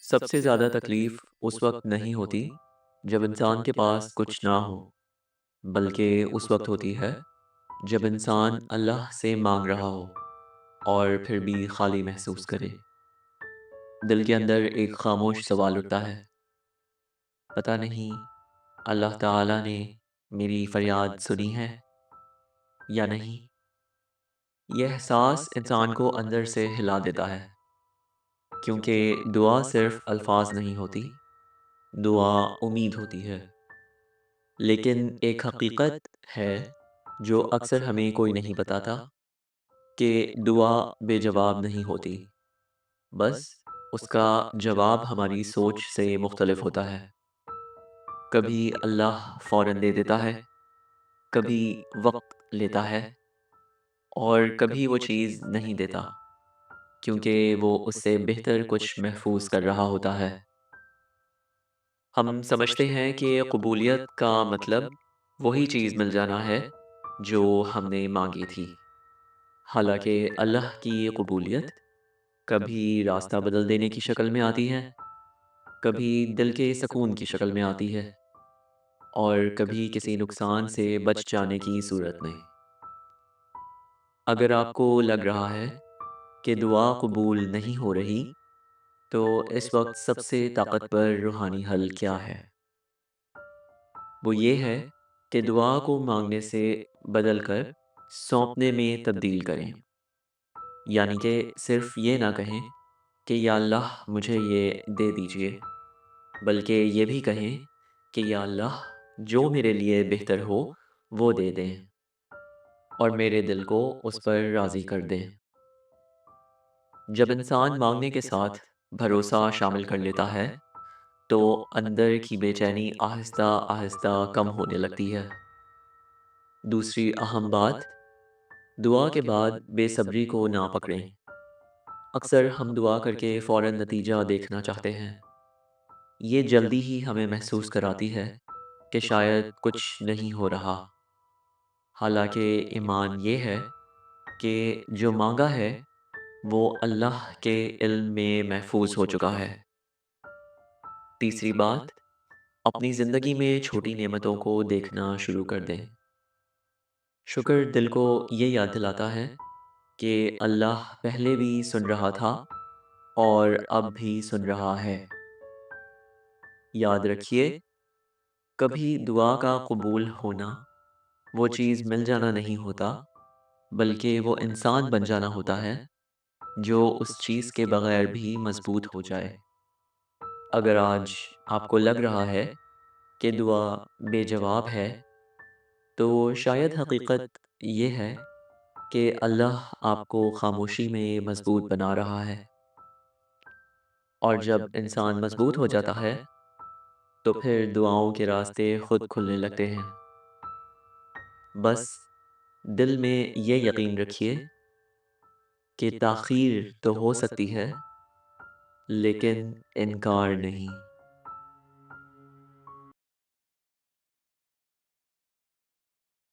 سب سے زیادہ تکلیف اس وقت نہیں ہوتی جب انسان کے پاس کچھ نہ ہو، بلکہ اس وقت ہوتی ہے جب انسان اللہ سے مانگ رہا ہو اور پھر بھی خالی محسوس کرے۔ دل کے اندر ایک خاموش سوال اٹھتا ہے، پتہ نہیں اللہ تعالی نے میری فریاد سنی ہے یا نہیں۔ یہ احساس انسان کو اندر سے ہلا دیتا ہے، کیونکہ دعا صرف الفاظ نہیں ہوتی، دعا امید ہوتی ہے۔ لیکن ایک حقیقت ہے جو اکثر ہمیں کوئی نہیں بتاتا، کہ دعا بے جواب نہیں ہوتی، بس اس کا جواب ہماری سوچ سے مختلف ہوتا ہے۔ کبھی اللہ فوراً دے دیتا ہے، کبھی وقت لیتا ہے، اور کبھی وہ چیز نہیں دیتا، کیونکہ وہ اس سے بہتر کچھ محفوظ کر رہا ہوتا ہے۔ ہم سمجھتے ہیں کہ قبولیت کا مطلب وہی چیز مل جانا ہے جو ہم نے مانگی تھی، حالانکہ اللہ کی یہ قبولیت کبھی راستہ بدل دینے کی شکل میں آتی ہے، کبھی دل کے سکون کی شکل میں آتی ہے، اور کبھی کسی نقصان سے بچ جانے کی صورت میں۔ اگر آپ کو لگ رہا ہے کہ دعا قبول نہیں ہو رہی، تو اس وقت سب سے طاقتور روحانی حل کیا ہے؟ وہ یہ ہے کہ دعا کو مانگنے سے بدل کر سونپنے میں تبدیل کریں۔ یعنی کہ صرف یہ نہ کہیں کہ یا اللہ مجھے یہ دے دیجئے، بلکہ یہ بھی کہیں کہ یا اللہ جو میرے لیے بہتر ہو وہ دے دیں، اور میرے دل کو اس پر راضی کر دیں۔ جب انسان مانگنے کے ساتھ بھروسہ شامل کر لیتا ہے، تو اندر کی بے چینی آہستہ آہستہ کم ہونے لگتی ہے۔ دوسری اہم بات، دعا کے بعد بے صبری کو نہ پکڑیں۔ اکثر ہم دعا کر کے فوراً نتیجہ دیکھنا چاہتے ہیں، یہ جلدی ہی ہمیں محسوس کراتی ہے کہ شاید کچھ نہیں ہو رہا، حالانکہ ایمان یہ ہے کہ جو مانگا ہے وہ اللہ کے علم میں محفوظ ہو چکا ہے۔ تیسری بات، اپنی زندگی میں چھوٹی نعمتوں کو دیکھنا شروع کر دیں۔ شکر دل کو یہ یاد دلاتا ہے کہ اللہ پہلے بھی سن رہا تھا اور اب بھی سن رہا ہے۔ یاد رکھیے، کبھی دعا کا قبول ہونا وہ چیز مل جانا نہیں ہوتا، بلکہ وہ انسان بن جانا ہوتا ہے جو اس چیز کے بغیر بھی مضبوط ہو جائے۔ اگر آج آپ کو لگ رہا ہے کہ دعا بے جواب ہے، تو شاید حقیقت یہ ہے کہ اللہ آپ کو خاموشی میں مضبوط بنا رہا ہے، اور جب انسان مضبوط ہو جاتا ہے تو پھر دعاؤں کے راستے خود کھلنے لگتے ہیں۔ بس دل میں یہ یقین رکھیے کہ تاخیر تو ہو سکتی ہے، لیکن انکار نہیں۔